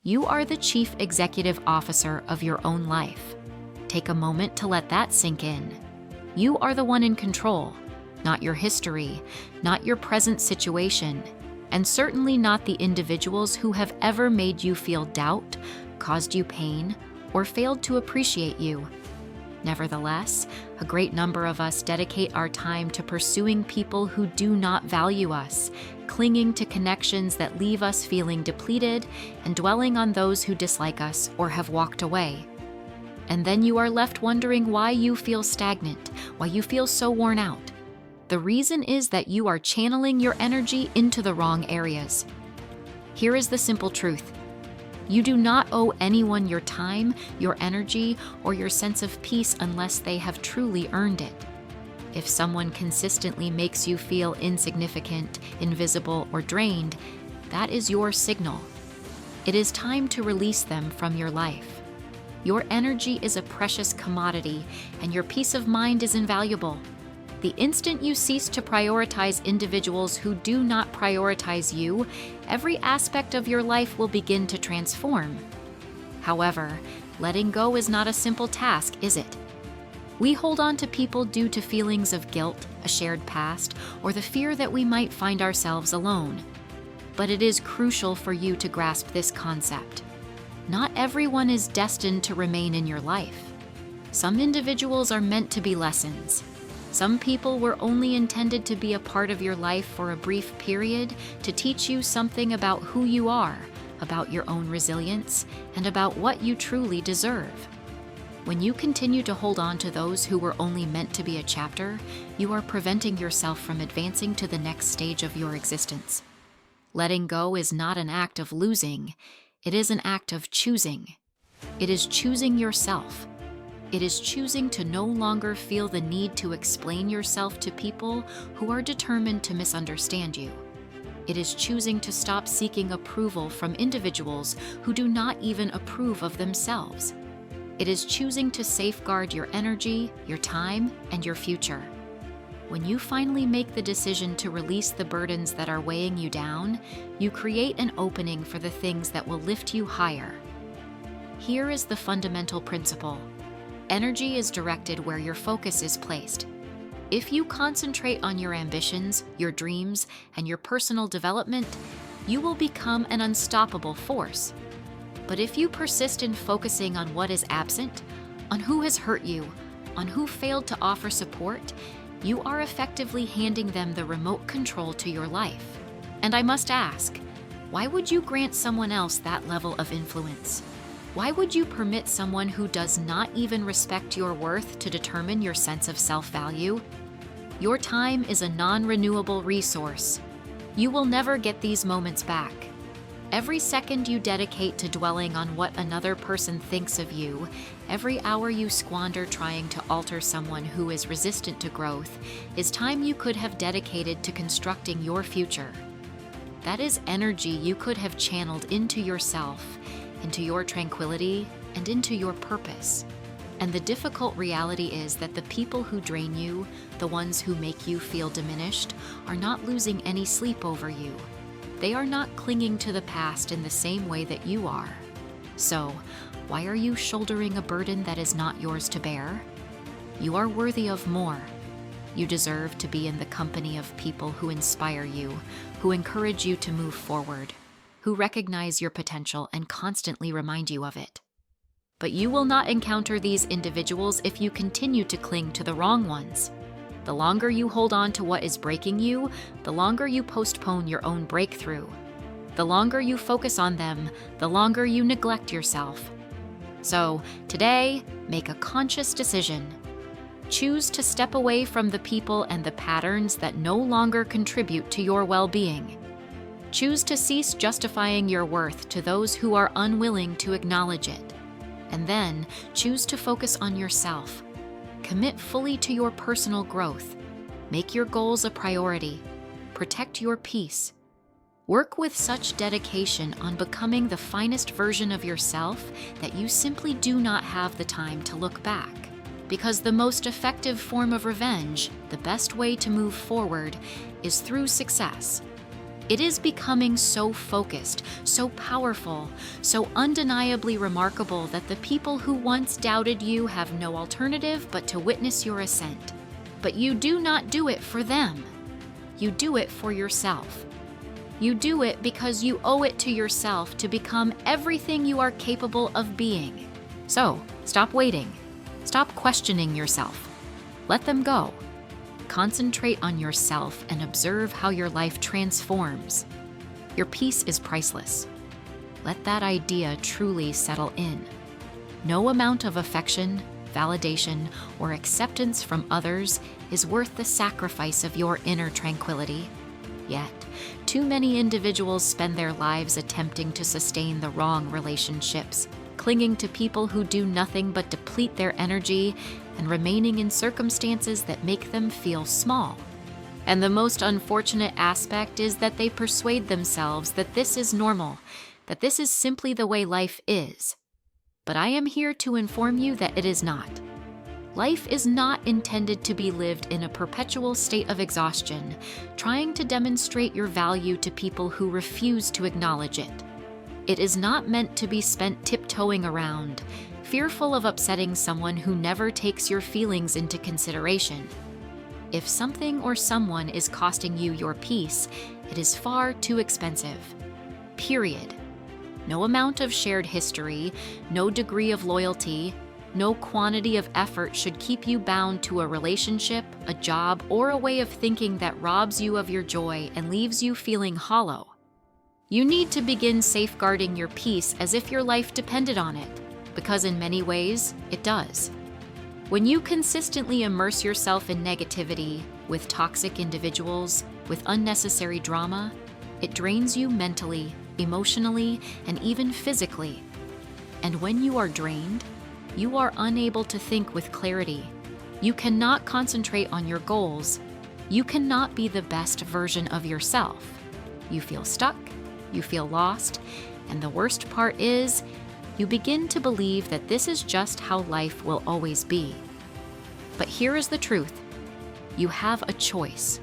You are the chief executive officer of your own life. Take a moment to let that sink in. You are the one in control, not your history, not your present situation, and certainly not the individuals who have ever made you feel doubt, caused you pain, or failed to appreciate you. Nevertheless, a great number of us dedicate our time to pursuing people who do not value us, clinging to connections that leave us feeling depleted, and dwelling on those who dislike us or have walked away. And then you are left wondering why you feel stagnant, why you feel so worn out. The reason is that you are channeling your energy into the wrong areas. Here is the simple truth. You do not owe anyone your time, your energy, or your sense of peace unless they have truly earned it. If someone consistently makes you feel insignificant, invisible, or drained, that is your signal. It is time to release them from your life. Your energy is a precious commodity, and your peace of mind is invaluable. The instant you cease to prioritize individuals who do not prioritize you, every aspect of your life will begin to transform. However, letting go is not a simple task, is it? We hold on to people due to feelings of guilt, a shared past, or the fear that we might find ourselves alone. But it is crucial for you to grasp this concept. Not everyone is destined to remain in your life. Some individuals are meant to be lessons. Some people were only intended to be a part of your life for a brief period to teach you something about who you are, about your own resilience, and about what you truly deserve. When you continue to hold on to those who were only meant to be a chapter, you are preventing yourself from advancing to the next stage of your existence. Letting go is not an act of losing, it is an act of choosing. It is choosing yourself. It is choosing to no longer feel the need to explain yourself to people who are determined to misunderstand you. It is choosing to stop seeking approval from individuals who do not even approve of themselves. It is choosing to safeguard your energy, your time, and your future. When you finally make the decision to release the burdens that are weighing you down, you create an opening for the things that will lift you higher. Here is the fundamental principle. Energy is directed where your focus is placed. If you concentrate on your ambitions, your dreams, and your personal development, you will become an unstoppable force. But if you persist in focusing on what is absent, on who has hurt you, on who failed to offer support, you are effectively handing them the remote control to your life. And I must ask, why would you grant someone else that level of influence? Why would you permit someone who does not even respect your worth to determine your sense of self-value? Your time is a non-renewable resource. You will never get these moments back. Every second you dedicate to dwelling on what another person thinks of you, every hour you squander trying to alter someone who is resistant to growth, is time you could have dedicated to constructing your future. That is energy you could have channeled into yourself, into your tranquility, and into your purpose. And the difficult reality is that the people who drain you, the ones who make you feel diminished, are not losing any sleep over you. They are not clinging to the past in the same way that you are. So, why are you shouldering a burden that is not yours to bear? You are worthy of more. You deserve to be in the company of people who inspire you, who encourage you to move forward, who recognize your potential and constantly remind you of it. But you will not encounter these individuals if you continue to cling to the wrong ones. The longer you hold on to what is breaking you, the longer you postpone your own breakthrough. The longer you focus on them, the longer you neglect yourself. So, today, make a conscious decision. Choose to step away from the people and the patterns that no longer contribute to your well-being. Choose to cease justifying your worth to those who are unwilling to acknowledge it. And then, choose to focus on yourself. Commit fully to your personal growth. Make your goals a priority. Protect your peace. Work with such dedication on becoming the finest version of yourself that you simply do not have the time to look back. Because the most effective form of revenge, the best way to move forward, is through success. It is becoming so focused, so powerful, so undeniably remarkable that the people who once doubted you have no alternative but to witness your ascent. But you do not do it for them. You do it for yourself. You do it because you owe it to yourself to become everything you are capable of being. So, stop waiting. Stop questioning yourself. Let them go. Concentrate on yourself and observe how your life transforms. Your peace is priceless. Let that idea truly settle in. No amount of affection, validation, or acceptance from others is worth the sacrifice of your inner tranquility. Yet, too many individuals spend their lives attempting to sustain the wrong relationships, clinging to people who do nothing but deplete their energy and remaining in circumstances that make them feel small. And the most unfortunate aspect is that they persuade themselves that this is normal, that this is simply the way life is. But I am here to inform you that it is not. Life is not intended to be lived in a perpetual state of exhaustion, trying to demonstrate your value to people who refuse to acknowledge it. It is not meant to be spent tiptoeing around, fearful of upsetting someone who never takes your feelings into consideration. If something or someone is costing you your peace, it is far too expensive. Period. No amount of shared history, no degree of loyalty, no quantity of effort should keep you bound to a relationship, a job, or a way of thinking that robs you of your joy and leaves you feeling hollow. You need to begin safeguarding your peace as if your life depended on it, because in many ways, it does. When you consistently immerse yourself in negativity, with toxic individuals, with unnecessary drama, it drains you mentally, emotionally, and even physically. And when you are drained, you are unable to think with clarity. You cannot concentrate on your goals. You cannot be the best version of yourself. You feel stuck, you feel lost, and the worst part is, you begin to believe that this is just how life will always be. But here is the truth. You have a choice.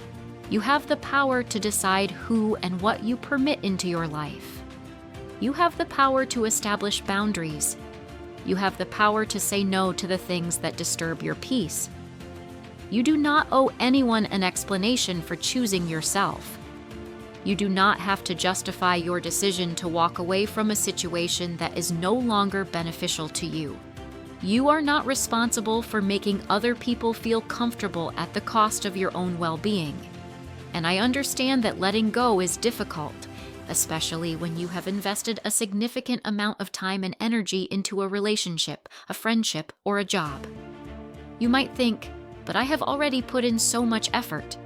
You have the power to decide who and what you permit into your life. You have the power to establish boundaries. You have the power to say no to the things that disturb your peace. You do not owe anyone an explanation for choosing yourself. You do not have to justify your decision to walk away from a situation that is no longer beneficial to you. You are not responsible for making other people feel comfortable at the cost of your own well-being. And I understand that letting go is difficult, especially when you have invested a significant amount of time and energy into a relationship, a friendship, or a job. You might think, but I have already put in so much effort.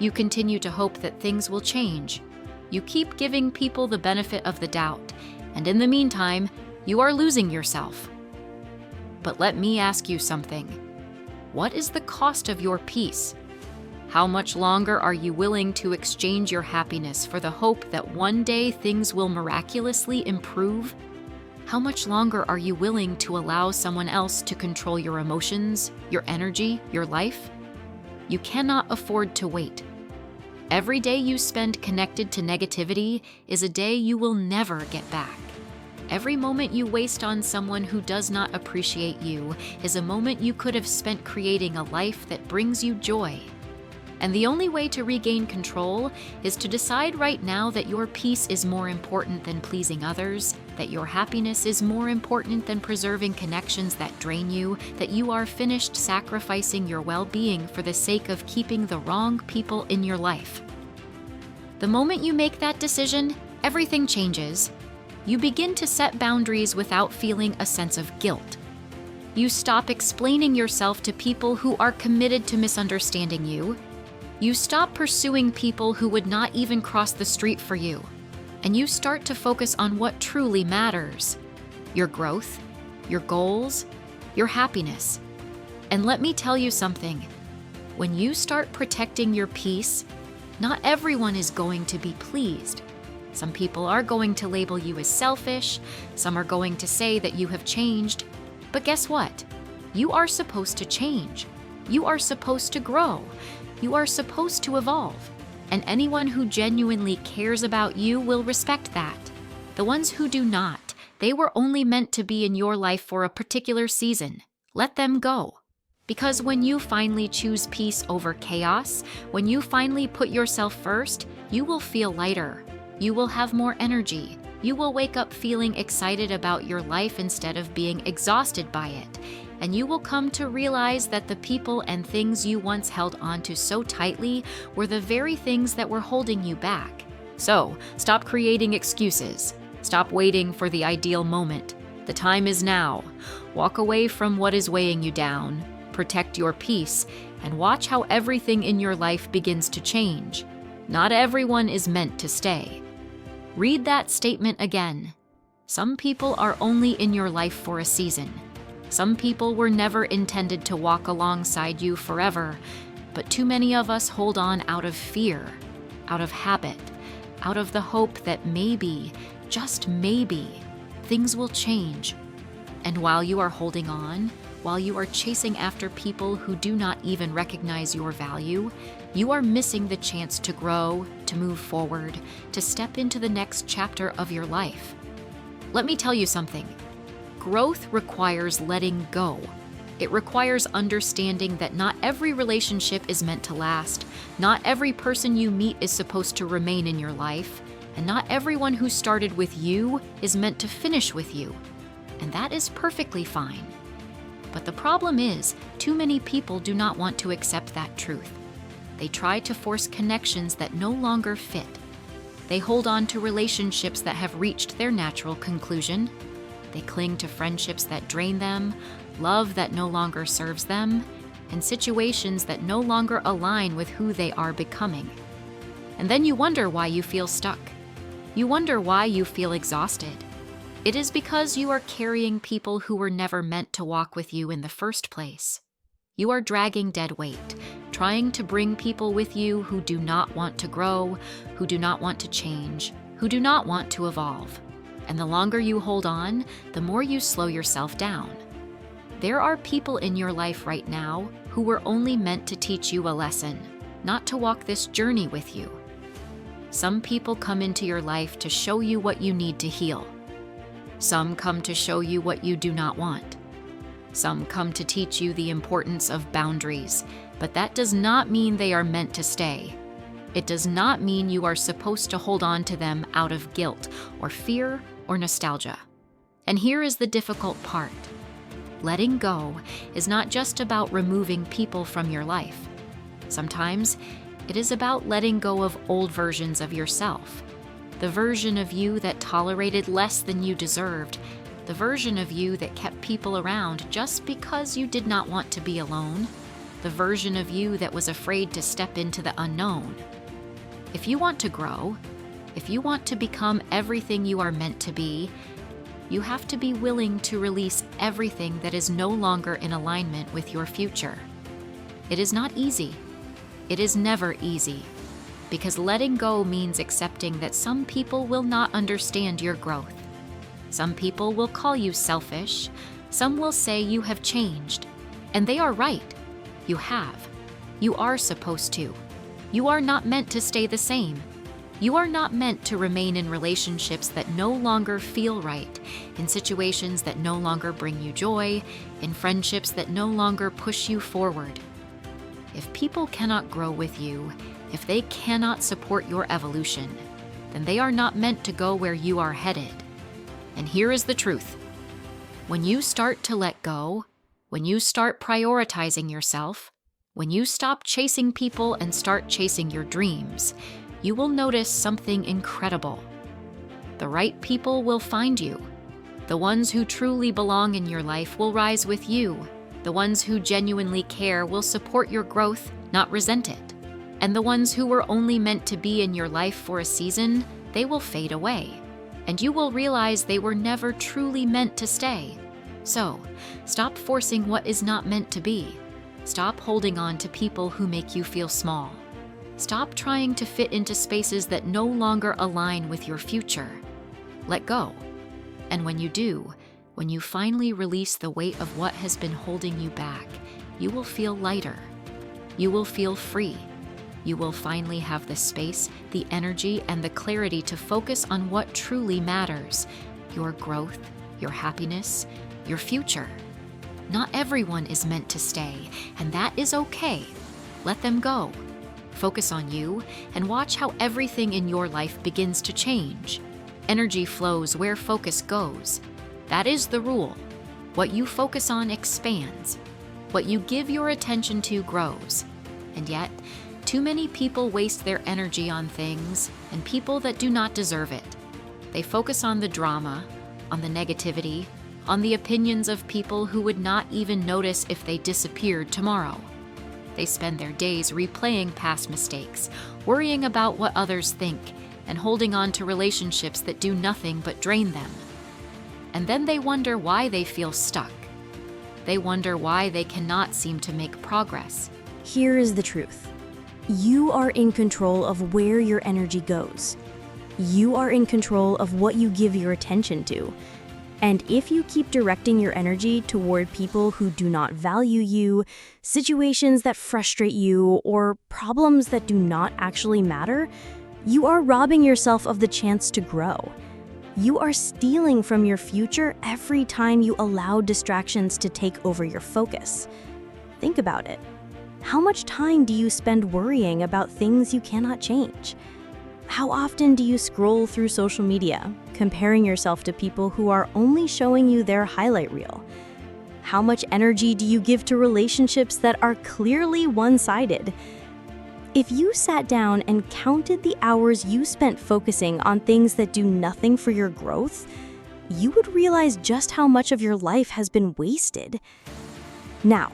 You continue to hope that things will change. You keep giving people the benefit of the doubt, and in the meantime, you are losing yourself. But let me ask you something. What is the cost of your peace? How much longer are you willing to exchange your happiness for the hope that one day things will miraculously improve? How much longer are you willing to allow someone else to control your emotions, your energy, your life? You cannot afford to wait. Every day you spend connected to negativity is a day you will never get back. Every moment you waste on someone who does not appreciate you is a moment you could have spent creating a life that brings you joy. And the only way to regain control is to decide right now that your peace is more important than pleasing others, that your happiness is more important than preserving connections that drain you, that you are finished sacrificing your well-being for the sake of keeping the wrong people in your life. The moment you make that decision, everything changes. You begin to set boundaries without feeling a sense of guilt. You stop explaining yourself to people who are committed to misunderstanding you. You stop pursuing people who would not even cross the street for you, and you start to focus on what truly matters: your growth, your goals, your happiness. And let me tell you something. When you start protecting your peace, not everyone is going to be pleased. Some people are going to label you as selfish, some are going to say that you have changed. But guess what? You are supposed to change. You are supposed to grow. You are supposed to evolve. And anyone who genuinely cares about you will respect that. The ones who do not, they were only meant to be in your life for a particular season. Let them go. Because when you finally choose peace over chaos, when you finally put yourself first, you will feel lighter. You will have more energy. You will wake up feeling excited about your life instead of being exhausted by it. And you will come to realize that the people and things you once held onto so tightly were the very things that were holding you back. So, stop creating excuses. Stop waiting for the ideal moment. The time is now. Walk away from what is weighing you down. Protect your peace, and watch how everything in your life begins to change. Not everyone is meant to stay. Read that statement again. Some people are only in your life for a season. Some people were never intended to walk alongside you forever, but too many of us hold on out of fear, out of habit, out of the hope that maybe, just maybe, things will change. And while you are holding on, while you are chasing after people who do not even recognize your value, you are missing the chance to grow, to move forward, to step into the next chapter of your life. Let me tell you something. Growth requires letting go. It requires understanding that not every relationship is meant to last, not every person you meet is supposed to remain in your life, and not everyone who started with you is meant to finish with you. And that is perfectly fine. But the problem is, too many people do not want to accept that truth. They try to force connections that no longer fit. They hold on to relationships that have reached their natural conclusion. They cling to friendships that drain them, love that no longer serves them, and situations that no longer align with who they are becoming. And then you wonder why you feel stuck. You wonder why you feel exhausted. It is because you are carrying people who were never meant to walk with you in the first place. You are dragging dead weight, trying to bring people with you who do not want to grow, who do not want to change, who do not want to evolve. And the longer you hold on, the more you slow yourself down. There are people in your life right now who were only meant to teach you a lesson, not to walk this journey with you. Some people come into your life to show you what you need to heal. Some come to show you what you do not want. Some come to teach you the importance of boundaries, but that does not mean they are meant to stay. It does not mean you are supposed to hold on to them out of guilt or fear or nostalgia. And here is the difficult part. Letting go is not just about removing people from your life. Sometimes it is about letting go of old versions of yourself. The version of you that tolerated less than you deserved. The version of you that kept people around just because you did not want to be alone. The version of you that was afraid to step into the unknown. If you want to grow, if you want to become everything you are meant to be, you have to be willing to release everything that is no longer in alignment with your future. It is not easy. It is never easy, because letting go means accepting that some people will not understand your growth. Some people will call you selfish. Some will say you have changed. And they are right. You have. You are supposed to. You are not meant to stay the same. You are not meant to remain in relationships that no longer feel right, in situations that no longer bring you joy, in friendships that no longer push you forward. If people cannot grow with you, if they cannot support your evolution, then they are not meant to go where you are headed. And here is the truth. When you start to let go, when you start prioritizing yourself, when you stop chasing people and start chasing your dreams, you will notice something incredible. The right people will find you. The ones who truly belong in your life will rise with you. The ones who genuinely care will support your growth, not resent it. And the ones who were only meant to be in your life for a season, they will fade away. And you will realize they were never truly meant to stay. So, stop forcing what is not meant to be. Stop holding on to people who make you feel small. Stop trying to fit into spaces that no longer align with your future. Let go. And when you do, when you finally release the weight of what has been holding you back, you will feel lighter. You will feel free. You will finally have the space, the energy, and the clarity to focus on what truly matters: your growth, your happiness, your future. Not everyone is meant to stay, and that is okay. Let them go. Focus on you and watch how everything in your life begins to change. Energy flows where focus goes. That is the rule. What you focus on expands. What you give your attention to grows. And yet, too many people waste their energy on things and people that do not deserve it. They focus on the drama, on the negativity, on the opinions of people who would not even notice if they disappeared tomorrow. They spend their days replaying past mistakes, worrying about what others think, and holding on to relationships that do nothing but drain them. And then they wonder why they feel stuck. They wonder why they cannot seem to make progress. Here is the truth. You are in control of where your energy goes. You are in control of what you give your attention to. And if you keep directing your energy toward people who do not value you, situations that frustrate you, or problems that do not actually matter, you are robbing yourself of the chance to grow. You are stealing from your future every time you allow distractions to take over your focus. Think about it. How much time do you spend worrying about things you cannot change? How often do you scroll through social media, comparing yourself to people who are only showing you their highlight reel? How much energy do you give to relationships that are clearly one-sided? If you sat down and counted the hours you spent focusing on things that do nothing for your growth, you would realize just how much of your life has been wasted. Now,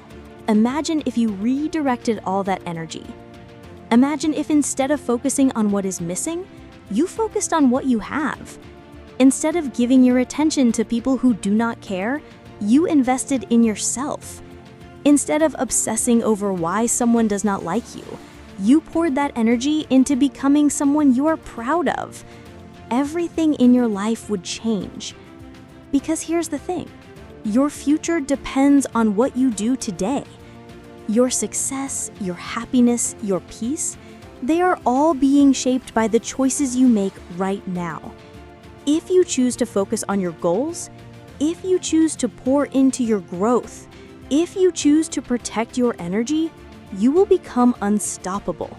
imagine if you redirected all that energy. Imagine if instead of focusing on what is missing, you focused on what you have. Instead of giving your attention to people who do not care, you invested in yourself. Instead of obsessing over why someone does not like you, you poured that energy into becoming someone you are proud of. Everything in your life would change. Because here's the thing, your future depends on what you do today. Your success, your happiness, your peace, they are all being shaped by the choices you make right now. If you choose to focus on your goals, if you choose to pour into your growth, if you choose to protect your energy, you will become unstoppable.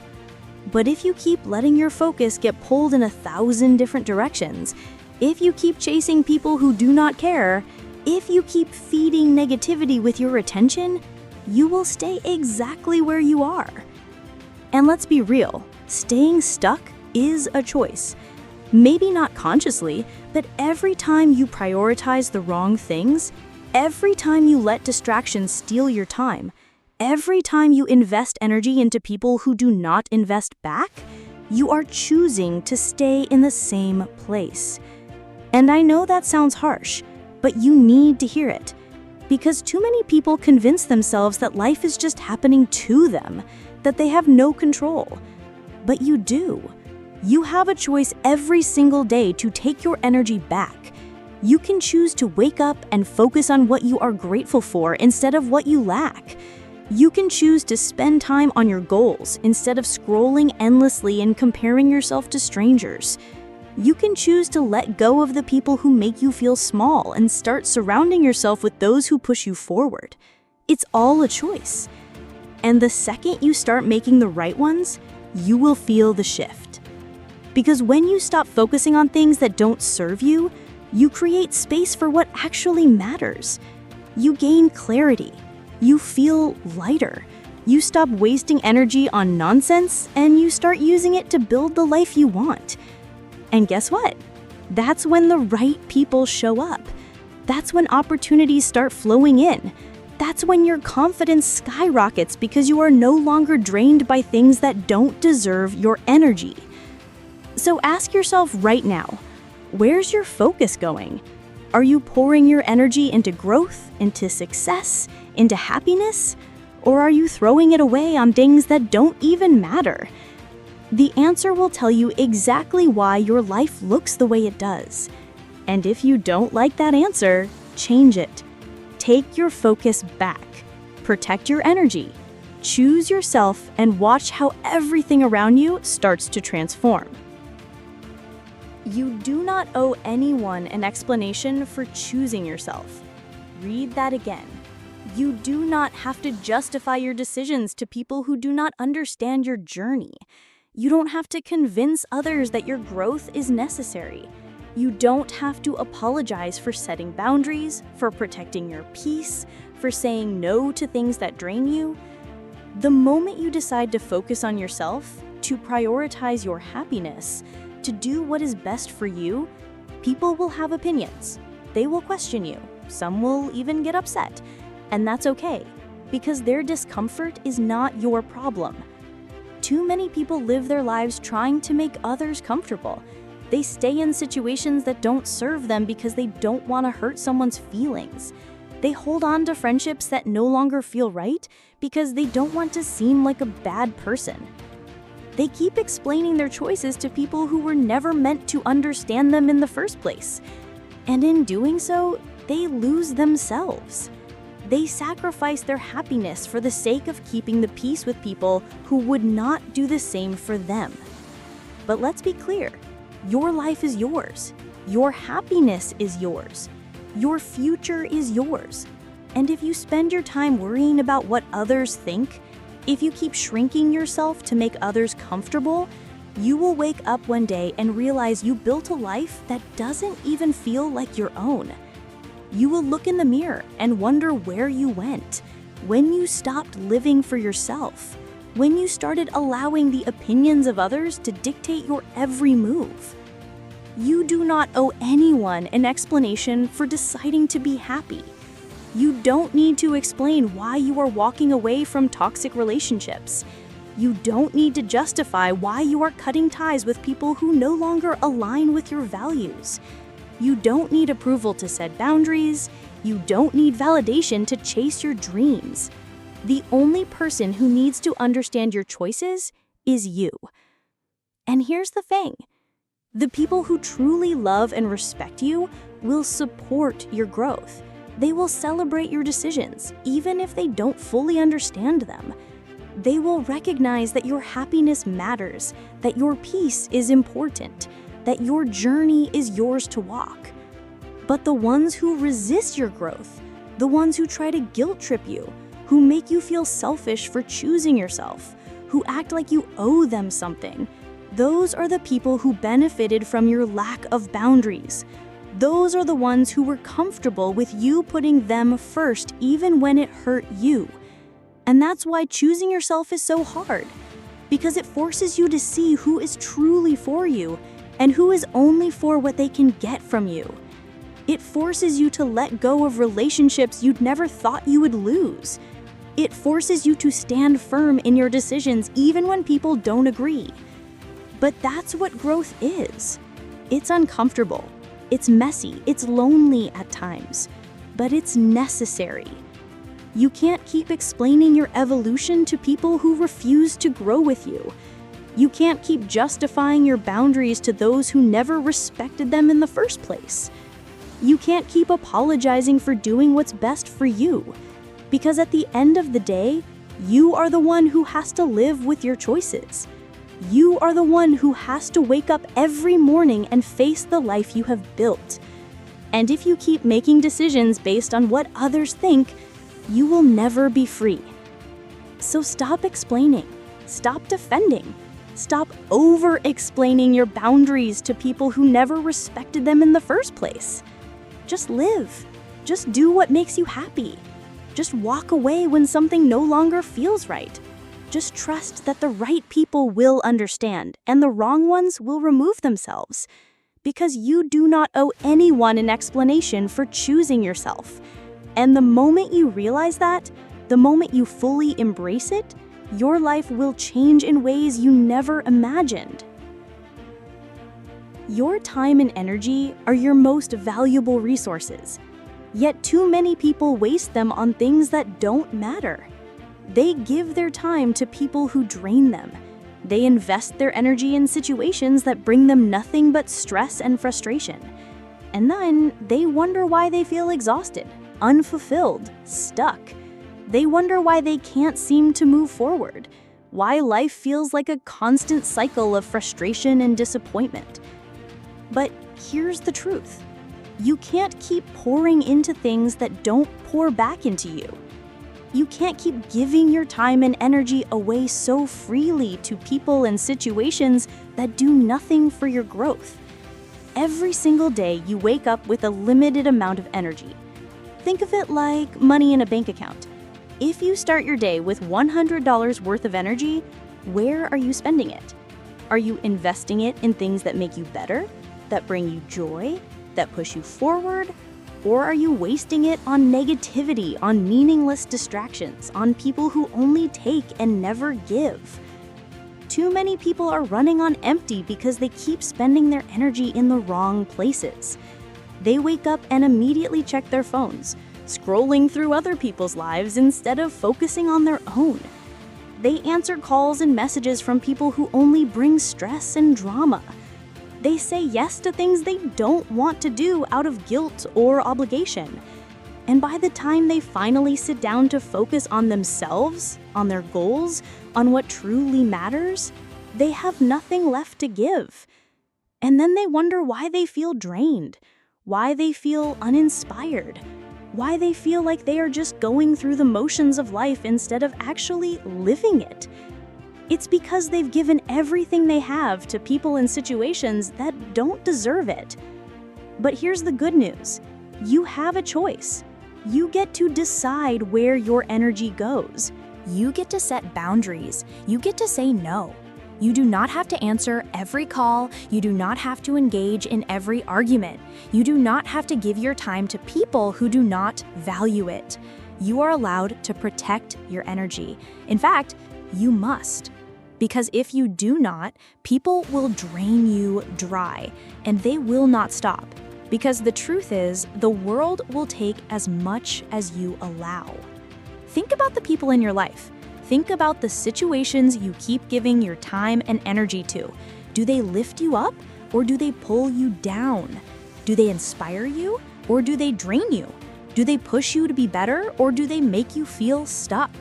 But if you keep letting your focus get pulled in 1,000 different directions, if you keep chasing people who do not care, if you keep feeding negativity with your attention, you will stay exactly where you are. And let's be real, staying stuck is a choice. Maybe not consciously, but every time you prioritize the wrong things, every time you let distractions steal your time, every time you invest energy into people who do not invest back, you are choosing to stay in the same place. And I know that sounds harsh, but you need to hear it. Because too many people convince themselves that life is just happening to them, that they have no control. But you do. You have a choice every single day to take your energy back. You can choose to wake up and focus on what you are grateful for instead of what you lack. You can choose to spend time on your goals instead of scrolling endlessly and comparing yourself to strangers. You can choose to let go of the people who make you feel small and start surrounding yourself with those who push you forward. It's all a choice. And the second you start making the right ones, you will feel the shift. Because when you stop focusing on things that don't serve you, you create space for what actually matters. You gain clarity. You feel lighter. You stop wasting energy on nonsense, and you start using it to build the life you want. And guess what? That's when the right people show up. That's when opportunities start flowing in. That's when your confidence skyrockets because you are no longer drained by things that don't deserve your energy. So ask yourself right now, where's your focus going? Are you pouring your energy into growth, into success, into happiness? Or are you throwing it away on things that don't even matter? The answer will tell you exactly why your life looks the way it does. And if you don't like that answer, change it. Take your focus back. Protect your energy. Choose yourself and watch how everything around you starts to transform. You do not owe anyone an explanation for choosing yourself. Read that again. You do not have to justify your decisions to people who do not understand your journey. You don't have to convince others that your growth is necessary. You don't have to apologize for setting boundaries, for protecting your peace, for saying no to things that drain you. The moment you decide to focus on yourself, to prioritize your happiness, to do what is best for you, people will have opinions. They will question you. Some will even get upset. And that's okay, because their discomfort is not your problem. Too many people live their lives trying to make others comfortable. They stay in situations that don't serve them because they don't want to hurt someone's feelings. They hold on to friendships that no longer feel right because they don't want to seem like a bad person. They keep explaining their choices to people who were never meant to understand them in the first place. And in doing so, they lose themselves. They sacrifice their happiness for the sake of keeping the peace with people who would not do the same for them. But let's be clear, your life is yours. Your happiness is yours. Your future is yours. And if you spend your time worrying about what others think, if you keep shrinking yourself to make others comfortable, you will wake up one day and realize you built a life that doesn't even feel like your own. You will look in the mirror and wonder where you went, when you stopped living for yourself, when you started allowing the opinions of others to dictate your every move. You do not owe anyone an explanation for deciding to be happy. You don't need to explain why you are walking away from toxic relationships. You don't need to justify why you are cutting ties with people who no longer align with your values. You don't need approval to set boundaries. You don't need validation to chase your dreams. The only person who needs to understand your choices is you. And here's the thing. The people who truly love and respect you will support your growth. They will celebrate your decisions, even if they don't fully understand them. They will recognize that your happiness matters, that your peace is important, that your journey is yours to walk. But the ones who resist your growth, the ones who try to guilt trip you, who make you feel selfish for choosing yourself, who act like you owe them something, those are the people who benefited from your lack of boundaries. Those are the ones who were comfortable with you putting them first, even when it hurt you. And that's why choosing yourself is so hard, because it forces you to see who is truly for you and who is only for what they can get from you. It forces you to let go of relationships you'd never thought you would lose. It forces you to stand firm in your decisions even when people don't agree. But that's what growth is. It's uncomfortable, it's messy, it's lonely at times, but it's necessary. You can't keep explaining your evolution to people who refuse to grow with you. You can't keep justifying your boundaries to those who never respected them in the first place. You can't keep apologizing for doing what's best for you, because at the end of the day, you are the one who has to live with your choices. You are the one who has to wake up every morning and face the life you have built. And if you keep making decisions based on what others think, you will never be free. So stop explaining, stop defending, stop over-explaining your boundaries to people who never respected them in the first place. Just live. Just do what makes you happy. Just walk away when something no longer feels right. Just trust that the right people will understand and the wrong ones will remove themselves. Because you do not owe anyone an explanation for choosing yourself. And the moment you realize that, the moment you fully embrace it, your life will change in ways you never imagined. Your time and energy are your most valuable resources. Yet too many people waste them on things that don't matter. They give their time to people who drain them. They invest their energy in situations that bring them nothing but stress and frustration. And then they wonder why they feel exhausted, unfulfilled, stuck. They wonder why they can't seem to move forward, why life feels like a constant cycle of frustration and disappointment. But here's the truth. You can't keep pouring into things that don't pour back into you. You can't keep giving your time and energy away so freely to people and situations that do nothing for your growth. Every single day, you wake up with a limited amount of energy. Think of it like money in a bank account. If you start your day with $100 worth of energy, where are you spending it? Are you investing it in things that make you better, that bring you joy, that push you forward? Or are you wasting it on negativity, on meaningless distractions, on people who only take and never give? Too many people are running on empty because they keep spending their energy in the wrong places. They wake up and immediately check their phones, scrolling through other people's lives instead of focusing on their own. They answer calls and messages from people who only bring stress and drama. They say yes to things they don't want to do out of guilt or obligation. And by the time they finally sit down to focus on themselves, on their goals, on what truly matters, they have nothing left to give. And then they wonder why they feel drained, why they feel uninspired, why they feel like they are just going through the motions of life instead of actually living it. It's because they've given everything they have to people and situations that don't deserve it. But here's the good news. You have a choice. You get to decide where your energy goes. You get to set boundaries. You get to say no. You do not have to answer every call. You do not have to engage in every argument. You do not have to give your time to people who do not value it. You are allowed to protect your energy. In fact, you must. Because if you do not, people will drain you dry, and they will not stop. Because the truth is, the world will take as much as you allow. Think about the people in your life. Think about the situations you keep giving your time and energy to. Do they lift you up, or do they pull you down? Do they inspire you, or do they drain you? Do they push you to be better, or do they make you feel stuck?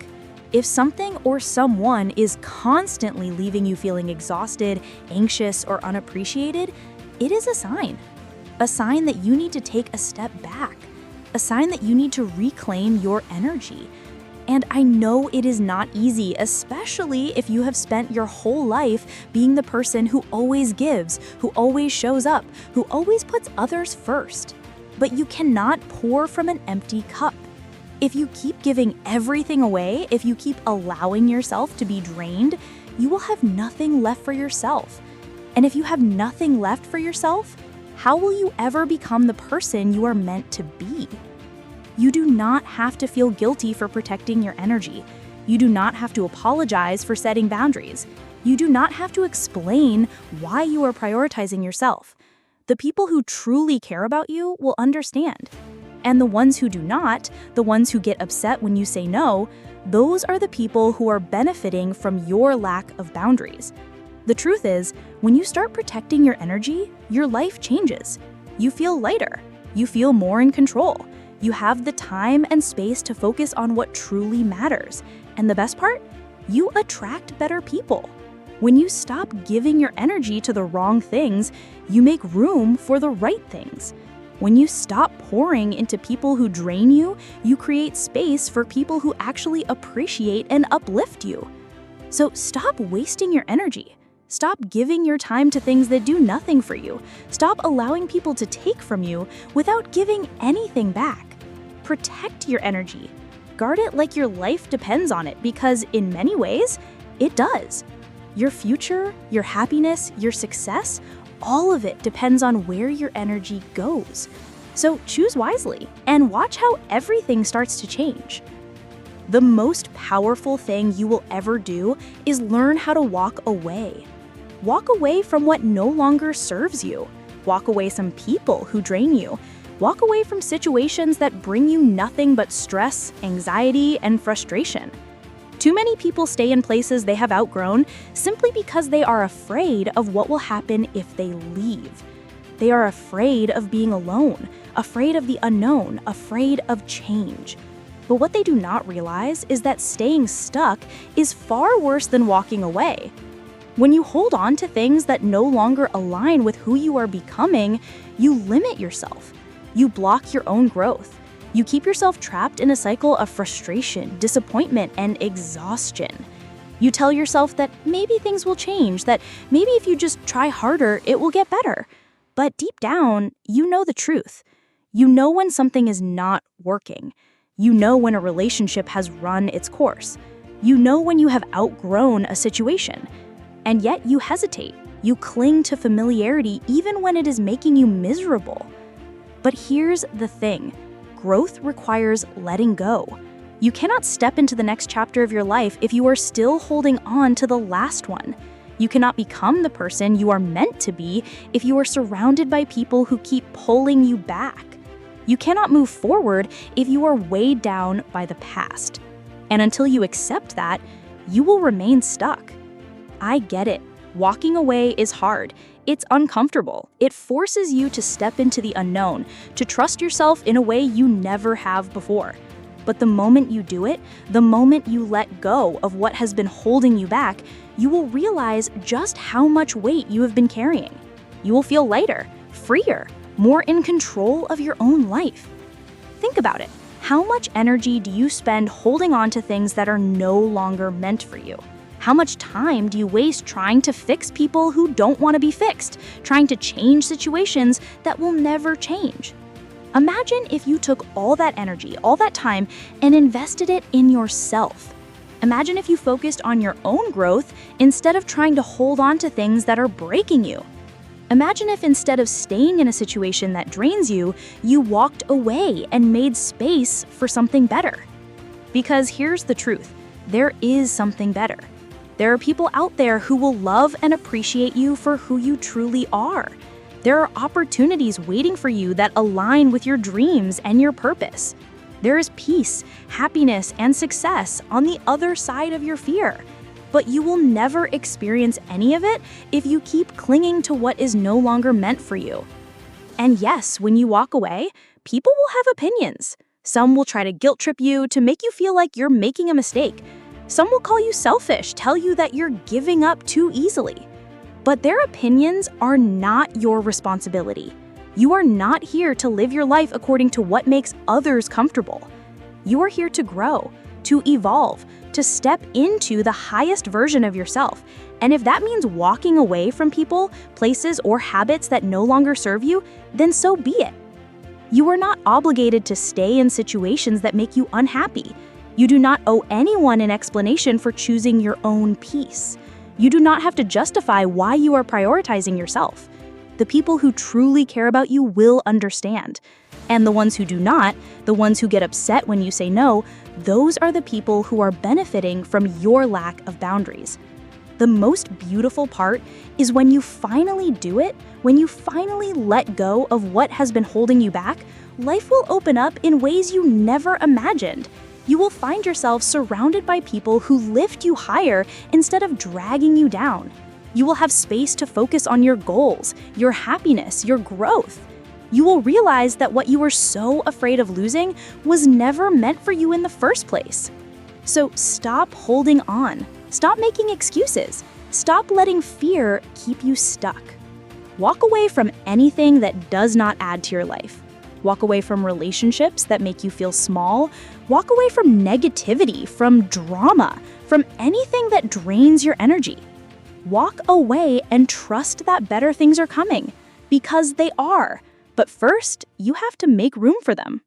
If something or someone is constantly leaving you feeling exhausted, anxious, or unappreciated, it is a sign. A sign that you need to take a step back. A sign that you need to reclaim your energy. And I know it is not easy, especially if you have spent your whole life being the person who always gives, who always shows up, who always puts others first. But you cannot pour from an empty cup. If you keep giving everything away, if you keep allowing yourself to be drained, you will have nothing left for yourself. And if you have nothing left for yourself, how will you ever become the person you are meant to be? You do not have to feel guilty for protecting your energy. You do not have to apologize for setting boundaries. You do not have to explain why you are prioritizing yourself. The people who truly care about you will understand. And the ones who do not, the ones who get upset when you say no, those are the people who are benefiting from your lack of boundaries. The truth is, when you start protecting your energy, your life changes. You feel lighter. You feel more in control. You have the time and space to focus on what truly matters. And the best part? You attract better people. When you stop giving your energy to the wrong things, you make room for the right things. When you stop pouring into people who drain you, you create space for people who actually appreciate and uplift you. So stop wasting your energy. Stop giving your time to things that do nothing for you. Stop allowing people to take from you without giving anything back. Protect your energy. Guard it like your life depends on it, because in many ways, it does. Your future, your happiness, your success, all of it depends on where your energy goes. So choose wisely and watch how everything starts to change. The most powerful thing you will ever do is learn how to walk away. Walk away from what no longer serves you. Walk away from people who drain you. Walk away from situations that bring you nothing but stress, anxiety, and frustration. Too many people stay in places they have outgrown simply because they are afraid of what will happen if they leave. They are afraid of being alone, afraid of the unknown, afraid of change. But what they do not realize is that staying stuck is far worse than walking away. When you hold on to things that no longer align with who you are becoming, you limit yourself. You block your own growth. You keep yourself trapped in a cycle of frustration, disappointment, and exhaustion. You tell yourself that maybe things will change, that maybe if you just try harder, it will get better. But deep down, you know the truth. You know when something is not working. You know when a relationship has run its course. You know when you have outgrown a situation. And yet you hesitate. You cling to familiarity even when it is making you miserable. But here's the thing. Growth requires letting go. You cannot step into the next chapter of your life if you are still holding on to the last one. You cannot become the person you are meant to be if you are surrounded by people who keep pulling you back. You cannot move forward if you are weighed down by the past. And until you accept that, you will remain stuck. I get it. Walking away is hard. It's uncomfortable. It forces you to step into the unknown, to trust yourself in a way you never have before. But the moment you do it, the moment you let go of what has been holding you back, you will realize just how much weight you have been carrying. You will feel lighter, freer, more in control of your own life. Think about it. How much energy do you spend holding on to things that are no longer meant for you? How much time do you waste trying to fix people who don't want to be fixed, trying to change situations that will never change? Imagine if you took all that energy, all that time, and invested it in yourself. Imagine if you focused on your own growth instead of trying to hold on to things that are breaking you. Imagine if instead of staying in a situation that drains you, you walked away and made space for something better. Because here's the truth, there is something better. There are people out there who will love and appreciate you for who you truly are. There are opportunities waiting for you that align with your dreams and your purpose. There is peace, happiness, and success on the other side of your fear. But you will never experience any of it if you keep clinging to what is no longer meant for you. And yes, when you walk away, people will have opinions. Some will try to guilt trip you to make you feel like you're making a mistake. Some will call you selfish, tell you that you're giving up too easily. But their opinions are not your responsibility. You are not here to live your life according to what makes others comfortable. You are here to grow, to evolve, to step into the highest version of yourself. And if that means walking away from people, places, or habits that no longer serve you, then so be it. You are not obligated to stay in situations that make you unhappy. You do not owe anyone an explanation for choosing your own peace. You do not have to justify why you are prioritizing yourself. The people who truly care about you will understand. And the ones who do not, the ones who get upset when you say no, those are the people who are benefiting from your lack of boundaries. The most beautiful part is when you finally do it, when you finally let go of what has been holding you back, life will open up in ways you never imagined. You will find yourself surrounded by people who lift you higher instead of dragging you down. You will have space to focus on your goals, your happiness, your growth. You will realize that what you were so afraid of losing was never meant for you in the first place. So stop holding on. Stop making excuses. Stop letting fear keep you stuck. Walk away from anything that does not add to your life. Walk away from relationships that make you feel small. Walk away from negativity, from drama, from anything that drains your energy. Walk away and trust that better things are coming, because they are. But first, you have to make room for them.